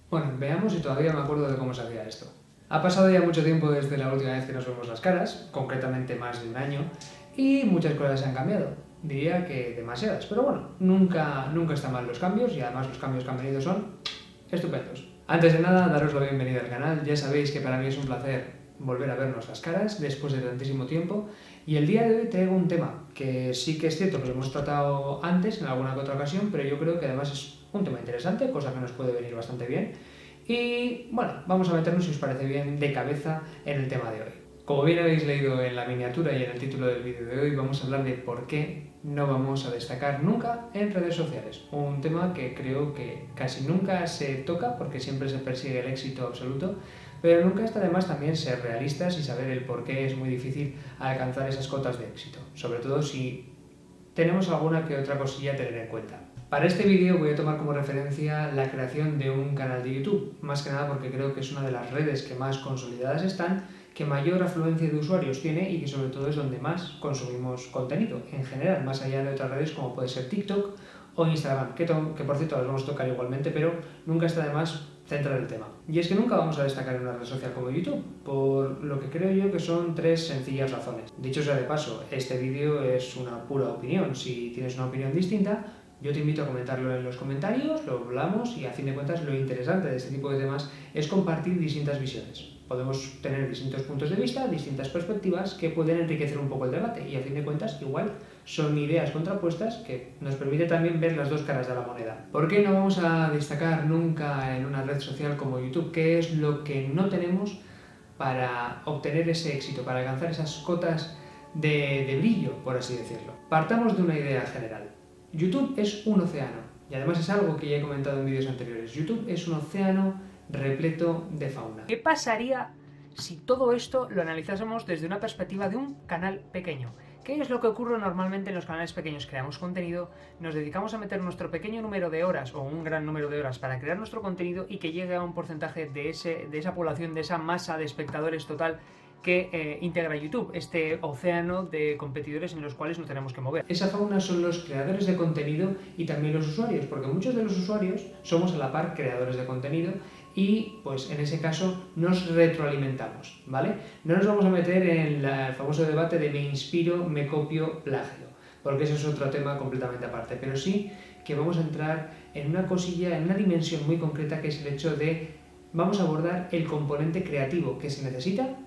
Bueno, veamos si todavía me acuerdo de cómo se hacía esto. Ha pasado ya mucho tiempo desde la última vez que nos vemos las caras, concretamente más de un año, y muchas cosas se han cambiado. Diría que demasiadas, pero bueno, nunca están mal los cambios y además los cambios que han venido son estupendos. Antes de nada, daros la bienvenida al canal. Ya sabéis que para mí es un placer volver a vernos las caras después de tantísimo tiempo y el día de hoy traigo un tema que sí que es cierto que lo hemos tratado antes en alguna que otra ocasión, pero yo creo que además es un tema interesante, cosa que nos puede venir bastante bien. Y bueno, vamos a meternos, si os parece bien, de cabeza en el tema de hoy. Como bien habéis leído en la miniatura y en el título del vídeo de hoy, vamos a hablar de por qué no vamos a destacar nunca en redes sociales. Un tema que creo que casi nunca se toca porque siempre se persigue el éxito absoluto, pero nunca está de más también ser realistas y saber el por qué es muy difícil alcanzar esas cotas de éxito, sobre todo si tenemos alguna que otra cosilla a tener en cuenta. Para este vídeo voy a tomar como referencia la creación de un canal de YouTube, más que nada porque creo que es una de las redes que más consolidadas están, que mayor afluencia de usuarios tiene y que sobre todo es donde más consumimos contenido, en general, más allá de otras redes como puede ser TikTok o Instagram, que por cierto las vamos a tocar igualmente, pero nunca está de más centrar el tema. Y es que nunca vamos a destacar en una red social como YouTube, por lo que creo yo que son tres sencillas razones. Dicho sea de paso, este vídeo es una pura opinión. Si tienes una opinión distinta, yo te invito a comentarlo en los comentarios, lo hablamos y a fin de cuentas lo interesante de este tipo de temas es compartir distintas visiones. Podemos tener distintos puntos de vista, distintas perspectivas que pueden enriquecer un poco el debate y a fin de cuentas igual son ideas contrapuestas que nos permite también ver las dos caras de la moneda. ¿Por qué no vamos a destacar nunca en una red social como YouTube? ¿Qué es lo que no tenemos para obtener ese éxito, para alcanzar esas cotas de brillo, por así decirlo? Partamos de una idea general. YouTube es un océano y además es algo que ya he comentado en vídeos anteriores. YouTube es un océano repleto de fauna. ¿Qué pasaría si todo esto lo analizásemos desde una perspectiva de un canal pequeño? ¿Qué es lo que ocurre normalmente en los canales pequeños? Creamos contenido, nos dedicamos a meter nuestro pequeño número de horas o un gran número de horas para crear nuestro contenido y que llegue a un porcentaje de esa población, de esa masa de espectadores total que integra YouTube, este océano de competidores en los cuales nos tenemos que mover. Esa fauna son los creadores de contenido y también los usuarios, porque muchos de los usuarios somos a la par creadores de contenido y pues en ese caso nos retroalimentamos, ¿vale? No nos vamos a meter en el famoso debate de me inspiro, me copio, plagio, porque eso es otro tema completamente aparte, pero sí que vamos a entrar en una cosilla, en una dimensión muy concreta que es el hecho de vamos a abordar el componente creativo que se necesita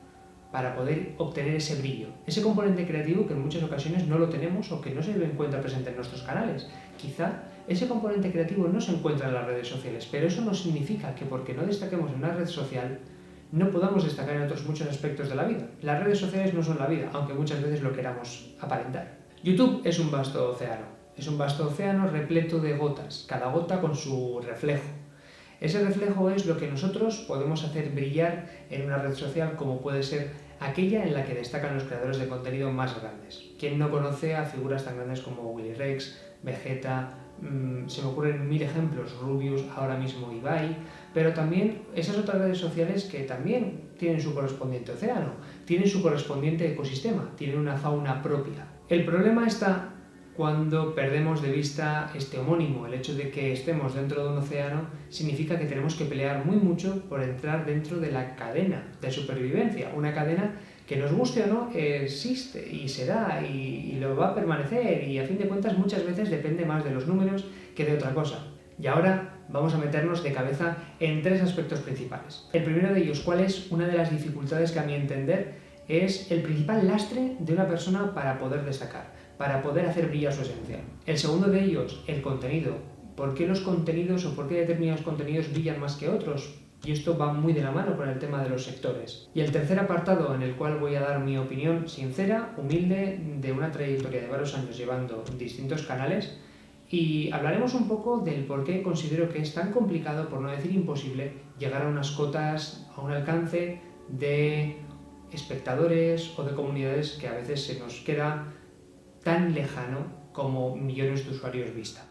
para poder obtener ese brillo. Ese componente creativo que en muchas ocasiones no lo tenemos o que no se encuentra presente en nuestros canales. Quizá ese componente creativo no se encuentra en las redes sociales, pero eso no significa que porque no destaquemos en una red social no podamos destacar en otros muchos aspectos de la vida. Las redes sociales no son la vida, aunque muchas veces lo queramos aparentar. YouTube es un vasto océano. Es un vasto océano repleto de gotas, cada gota con su reflejo. Ese reflejo es lo que nosotros podemos hacer brillar en una red social como puede ser aquella en la que destacan los creadores de contenido más grandes. ¿Quién no conoce a figuras tan grandes como Willy Rex, Vegeta? Se me ocurren mil ejemplos, Rubius, ahora mismo Ibai, pero también esas otras redes sociales que también tienen su correspondiente océano, tienen su correspondiente ecosistema, tienen una fauna propia. El problema está cuando perdemos de vista este homónimo. El hecho de que estemos dentro de un océano significa que tenemos que pelear muy mucho por entrar dentro de la cadena de supervivencia, una cadena que nos guste o no existe y será y lo va a permanecer y a fin de cuentas muchas veces depende más de los números que de otra cosa. Y ahora vamos a meternos de cabeza en tres aspectos principales. El primero de ellos, ¿cuál es una de las dificultades que a mi entender es el principal lastre de una persona para poder destacar, para poder hacer brillar su esencia? El segundo de ellos, el contenido. ¿Por qué los contenidos o por qué determinados contenidos brillan más que otros? Y esto va muy de la mano con el tema de los sectores. Y el tercer apartado en el cual voy a dar mi opinión sincera, humilde, de una trayectoria de varios años llevando distintos canales, y hablaremos un poco del por qué considero que es tan complicado, por no decir imposible, llegar a unas cotas, a un alcance de espectadores o de comunidades que a veces se nos queda tan lejano como millones de usuarios vista.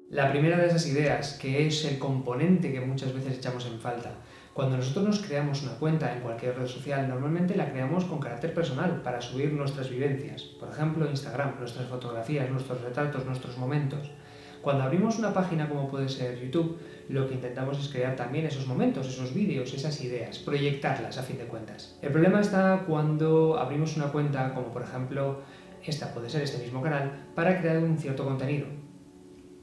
La primera de esas ideas, que es el componente que muchas veces echamos en falta, Cuando nosotros nos creamos una cuenta en cualquier red social, normalmente la creamos con carácter personal para subir nuestras vivencias. Por ejemplo, Instagram, nuestras fotografías, nuestros retratos, nuestros momentos. Cuando abrimos una página como puede ser YouTube, lo que intentamos es crear también esos momentos, esos vídeos, esas ideas, proyectarlas a fin de cuentas. El problema está cuando abrimos una cuenta, como por ejemplo esta puede ser este mismo canal, para crear un cierto contenido.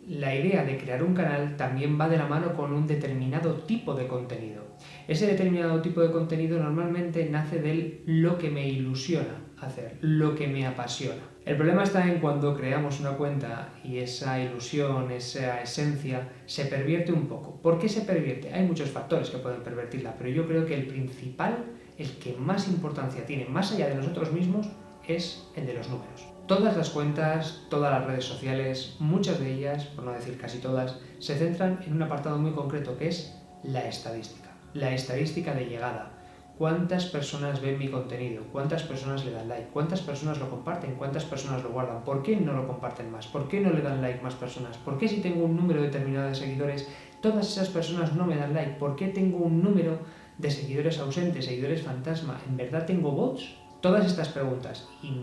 La idea de crear un canal también va de la mano con un determinado tipo de contenido. Ese determinado tipo de contenido normalmente nace de lo que me ilusiona hacer, lo que me apasiona. El problema está en cuando creamos una cuenta y esa ilusión, esa esencia, se pervierte un poco. ¿Por qué se pervierte? Hay muchos factores que pueden pervertirla, pero yo creo que el principal, el que más importancia tiene, más allá de nosotros mismos, es el de los números. Todas las cuentas, todas las redes sociales, muchas de ellas, por no decir casi todas, se centran en un apartado muy concreto que es la estadística. La estadística de llegada. ¿Cuántas personas ven mi contenido? ¿Cuántas personas le dan like? ¿Cuántas personas lo comparten? ¿Cuántas personas lo guardan? ¿Por qué no lo comparten más? ¿Por qué no le dan like más personas? ¿Por qué si tengo un número determinado de seguidores, todas esas personas no me dan like? ¿Por qué tengo un número de seguidores ausentes, seguidores fantasma? ¿En verdad tengo bots? Todas estas preguntas y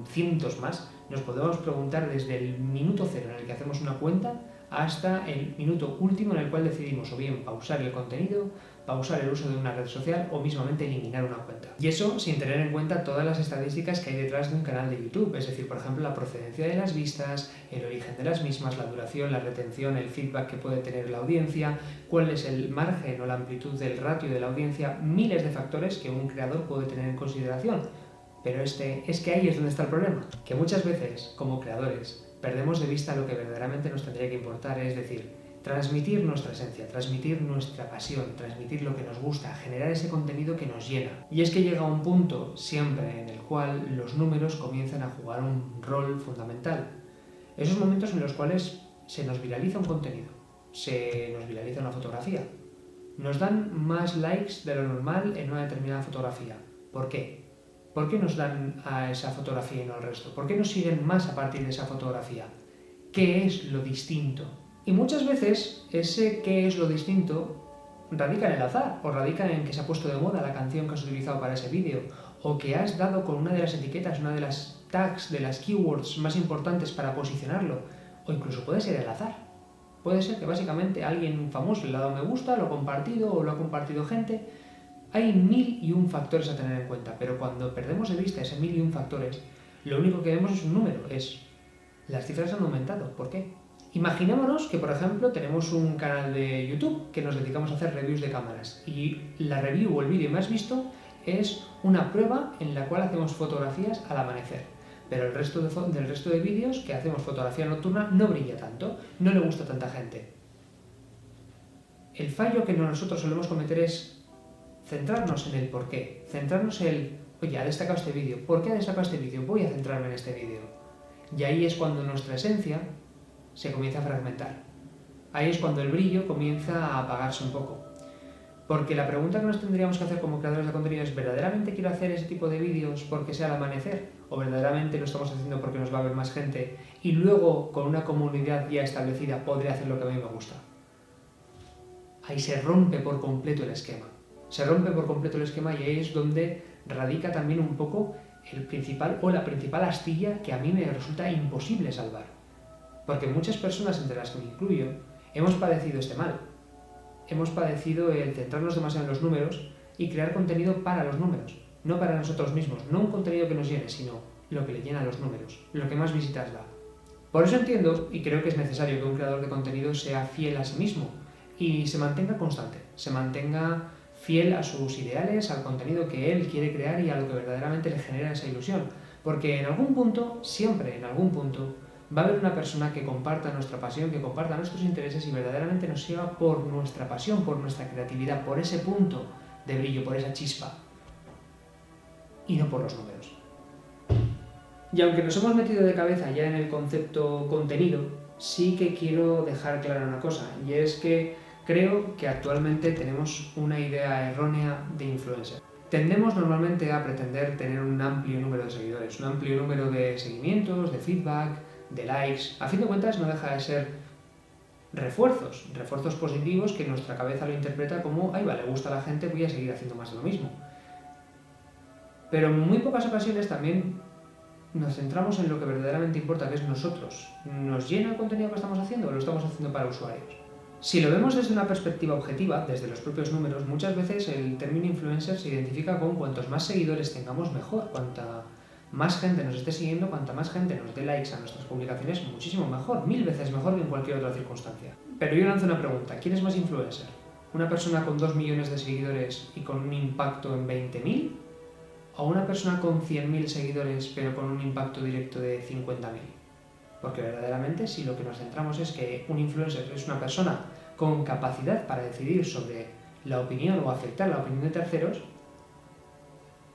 cientos más nos podemos preguntar desde el minuto cero en el que hacemos una cuenta hasta el minuto último en el cual decidimos o bien pausar el contenido, pausar el uso de una red social o mismamente eliminar una cuenta. Y eso sin tener en cuenta todas las estadísticas que hay detrás de un canal de YouTube, es decir, por ejemplo, la procedencia de las vistas, el origen de las mismas, la duración, la retención, el feedback que puede tener la audiencia, cuál es el margen o la amplitud del ratio de la audiencia, miles de factores que un creador puede tener en consideración. Pero es que ahí es donde está el problema, que muchas veces, como creadores, perdemos de vista lo que verdaderamente nos tendría que importar, es decir, transmitir nuestra esencia, transmitir nuestra pasión, transmitir lo que nos gusta, generar ese contenido que nos llena. Y es que llega un punto siempre en el cual los números comienzan a jugar un rol fundamental. Esos momentos en los cuales se nos viraliza un contenido, se nos viraliza una fotografía, nos dan más likes de lo normal en una determinada fotografía. ¿Por qué? ¿Por qué nos dan a esa fotografía y no al resto? ¿Por qué nos siguen más a partir de esa fotografía? ¿Qué es lo distinto? Y muchas veces ese qué es lo distinto radica en el azar, o radica en que se ha puesto de moda la canción que has utilizado para ese vídeo, o que has dado con una de las etiquetas, una de las tags, de las keywords más importantes para posicionarlo, o incluso puede ser el azar. Puede ser que básicamente alguien famoso le ha dado me gusta, lo ha compartido o lo ha compartido gente. Hay 1001 factores a tener en cuenta, pero cuando perdemos de vista ese 1001 factores, lo único que vemos es un número, las cifras han aumentado. ¿Por qué? Imaginémonos que, por ejemplo, tenemos un canal de YouTube que nos dedicamos a hacer reviews de cámaras y la review o el vídeo más visto es una prueba en la cual hacemos fotografías al amanecer. Pero del resto de vídeos que hacemos fotografía nocturna no brilla tanto, no le gusta a tanta gente. El fallo que nosotros solemos cometer es centrarnos en el por qué, centrarnos en el, oye, ha destacado este vídeo, ¿por qué ha destacado este vídeo? Voy a centrarme en este vídeo. Y ahí es cuando nuestra esencia se comienza a fragmentar. Ahí es cuando el brillo comienza a apagarse un poco. Porque la pregunta que nos tendríamos que hacer como creadores de contenido es, ¿verdaderamente quiero hacer ese tipo de vídeos porque sea al amanecer? ¿O verdaderamente lo estamos haciendo porque nos va a ver más gente y luego con una comunidad ya establecida podré hacer lo que a mí me gusta? Ahí se rompe por completo el esquema. Se rompe por completo el esquema y ahí es donde radica también un poco el principal o la principal astilla que a mí me resulta imposible salvar. Porque muchas personas, entre las que me incluyo, hemos padecido este mal. Hemos padecido el centrarnos demasiado en los números y crear contenido para los números, no para nosotros mismos, no un contenido que nos llene, sino lo que le llena a los números, lo que más visitas da. Por eso entiendo y creo que es necesario que un creador de contenido sea fiel a sí mismo y se mantenga constante, se mantenga fiel a sus ideales, al contenido que él quiere crear y a lo que verdaderamente le genera esa ilusión. Porque en algún punto, siempre en algún punto, va a haber una persona que comparta nuestra pasión, que comparta nuestros intereses y verdaderamente nos siga por nuestra pasión, por nuestra creatividad, por ese punto de brillo, por esa chispa. Y no por los números. Y aunque nos hemos metido de cabeza ya en el concepto contenido, sí que quiero dejar clara una cosa, y es que creo que actualmente tenemos una idea errónea de influencer. Tendemos normalmente a pretender tener un amplio número de seguidores, un amplio número de seguimientos, de feedback, de likes. A fin de cuentas no deja de ser refuerzos positivos que nuestra cabeza lo interpreta como, ay, vale, le gusta a la gente, voy a seguir haciendo más de lo mismo. Pero en muy pocas ocasiones también nos centramos en lo que verdaderamente importa, que es nosotros. ¿Nos llena el contenido que estamos haciendo o lo estamos haciendo para usuarios? Si lo vemos desde una perspectiva objetiva, desde los propios números, muchas veces el término influencer se identifica con cuantos más seguidores tengamos mejor. Cuanta más gente nos esté siguiendo, cuanta más gente nos dé likes a nuestras publicaciones, muchísimo mejor, 1000 veces mejor que en cualquier otra circunstancia. Pero yo lanzo una pregunta, ¿quién es más influencer? ¿Una persona con 2 millones de seguidores y con un impacto en 20.000? ¿O una persona con 100.000 seguidores pero con un impacto directo de 50.000? Porque verdaderamente si lo que nos centramos es que un influencer es una persona con capacidad para decidir sobre la opinión o afectar la opinión de terceros,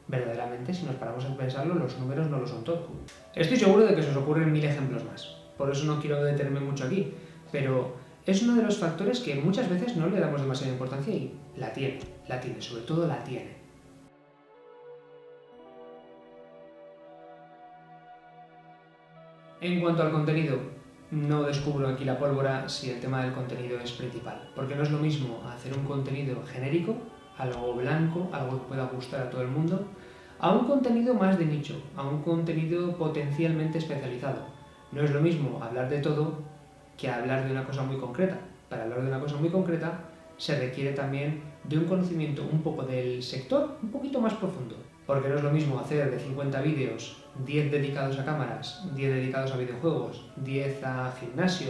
verdaderamente si nos paramos a pensarlo, los números no lo son todo. Estoy seguro de que se os ocurren 1000 ejemplos más, por eso no quiero detenerme mucho aquí, pero es uno de los factores que muchas veces no le damos demasiada importancia y la tiene, sobre todo la tiene. En cuanto al contenido, no descubro aquí la pólvora si el tema del contenido es principal, porque no es lo mismo hacer un contenido genérico, algo blanco, algo que pueda gustar a todo el mundo, a un contenido más de nicho, a un contenido potencialmente especializado. No es lo mismo hablar de todo que hablar de una cosa muy concreta. Para hablar de una cosa muy concreta se requiere también de un conocimiento un poco del sector, un poquito más profundo. Porque no es lo mismo hacer de 50 vídeos, 10 dedicados a cámaras, 10 dedicados a videojuegos, 10 a gimnasio,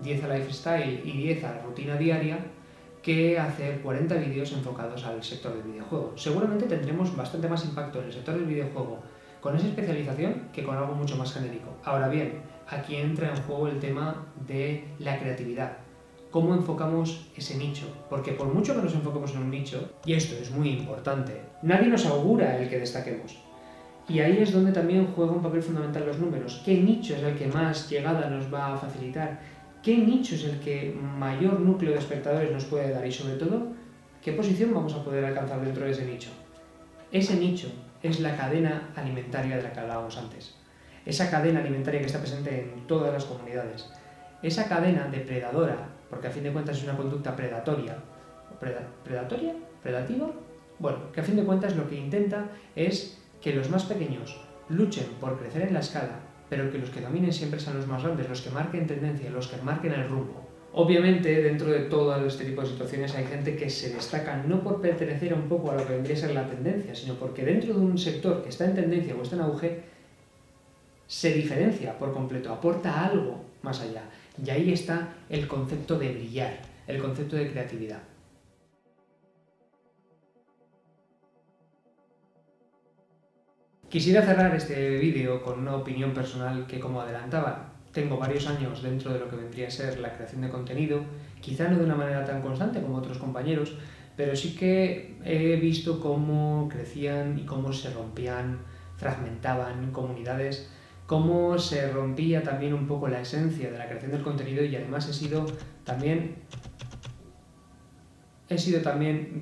10 a lifestyle y 10 a rutina diaria, que hacer 40 vídeos enfocados al sector del videojuego. Seguramente tendremos bastante más impacto en el sector del videojuego con esa especialización que con algo mucho más genérico. Ahora bien, aquí entra en juego el tema de la creatividad. ¿Cómo enfocamos ese nicho? Porque por mucho que nos enfoquemos en un nicho, y esto es muy importante, nadie nos augura el que destaquemos. Y ahí es donde también juega un papel fundamental los números. ¿Qué nicho es el que más llegada nos va a facilitar? ¿Qué nicho es el que mayor núcleo de espectadores nos puede dar? Y sobre todo, ¿qué posición vamos a poder alcanzar dentro de ese nicho? Ese nicho es la cadena alimentaria de la que hablábamos antes. Esa cadena alimentaria que está presente en todas las comunidades. Esa cadena depredadora, porque a fin de cuentas es una conducta predatoria. ¿Predatoria? ¿Predativa? Bueno, que a fin de cuentas lo que intenta es que los más pequeños luchen por crecer en la escala, pero que los que dominen siempre sean los más grandes, los que marquen tendencia, los que marquen el rumbo. Obviamente, dentro de todo este tipo de situaciones hay gente que se destaca no por pertenecer un poco a lo que vendría a ser la tendencia, sino porque dentro de un sector que está en tendencia o está en auge, se diferencia por completo, aporta algo más allá. Y ahí está el concepto de brillar, el concepto de creatividad. Quisiera cerrar este vídeo con una opinión personal que, como adelantaba, tengo varios años dentro de lo que vendría a ser la creación de contenido, quizá no de una manera tan constante como otros compañeros, pero sí que he visto cómo crecían y cómo se rompían, fragmentaban comunidades, cómo se rompía también un poco la esencia de la creación del contenido y además he sido también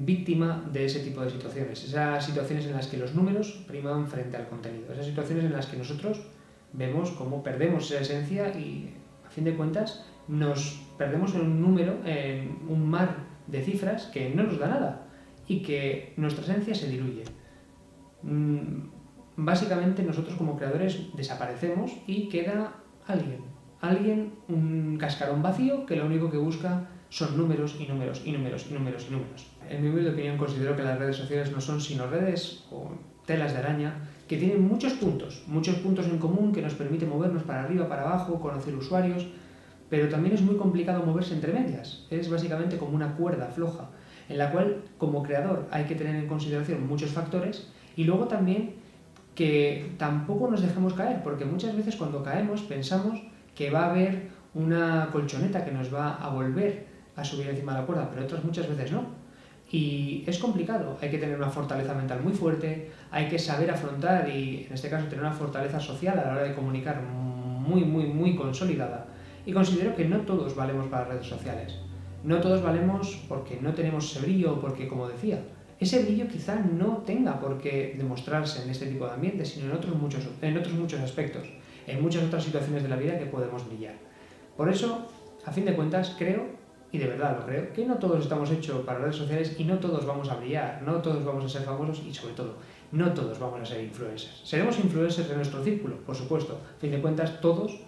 víctima de ese tipo de situaciones, esas situaciones en las que los números priman frente al contenido, esas situaciones en las que nosotros vemos cómo perdemos esa esencia y, a fin de cuentas, nos perdemos en un número, en un mar de cifras que no nos da nada y que nuestra esencia se diluye. Básicamente nosotros como creadores desaparecemos y queda alguien, un cascarón vacío que lo único que busca son números y números y números y números y números. En mi humilde opinión considero que las redes sociales no son sino redes o telas de araña que tienen muchos puntos en común que nos permiten movernos para arriba, para abajo, conocer usuarios, pero también es muy complicado moverse entre medias. Es básicamente como una cuerda floja en la cual como creador hay que tener en consideración muchos factores y luego también que tampoco nos dejemos caer, porque muchas veces cuando caemos pensamos que va a haber una colchoneta que nos va a volver a subir encima de la cuerda, pero otras muchas veces no. Y es complicado, hay que tener una fortaleza mental muy fuerte, hay que saber afrontar y en este caso tener una fortaleza social a la hora de comunicar muy consolidada. Y considero que no todos valemos para redes sociales. No todos valemos porque no tenemos ese brillo o porque, como decía, ese brillo quizá no tenga por qué demostrarse en este tipo de ambientes, sino en otros muchos aspectos, en muchas otras situaciones de la vida que podemos brillar. Por eso, a fin de cuentas creo, y de verdad lo creo, que no todos estamos hechos para redes sociales y no todos vamos a brillar, no todos vamos a ser famosos y sobre todo, no todos vamos a ser influencers. Seremos influencers en nuestro círculo, por supuesto. A fin de cuentas, todos,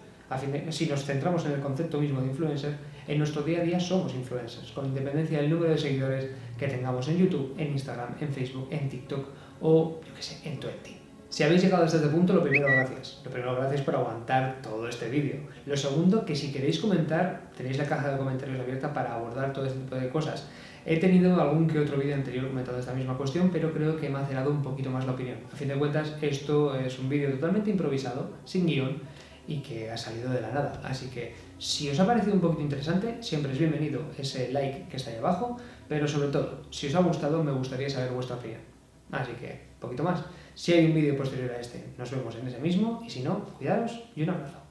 si nos centramos en el concepto mismo de influencer, en nuestro día a día somos influencers, con independencia del número de seguidores que tengamos en YouTube, en Instagram, en Facebook, en TikTok o, yo qué sé, en Twenty. Si habéis llegado hasta este punto, lo primero, gracias. Lo primero, gracias por aguantar todo este vídeo. Lo segundo, que si queréis comentar, tenéis la caja de comentarios abierta para abordar todo este tipo de cosas. He tenido algún que otro vídeo anterior comentando esta misma cuestión, pero creo que me ha macerado un poquito más la opinión. A fin de cuentas, esto es un vídeo totalmente improvisado, sin guión, y que ha salido de la nada. Así que, si os ha parecido un poquito interesante, siempre es bienvenido ese like que está ahí abajo, pero sobre todo, si os ha gustado, me gustaría saber vuestra opinión. Así que, poquito más. Si hay un vídeo posterior a este, nos vemos en ese mismo, y si no, cuidaros y un abrazo.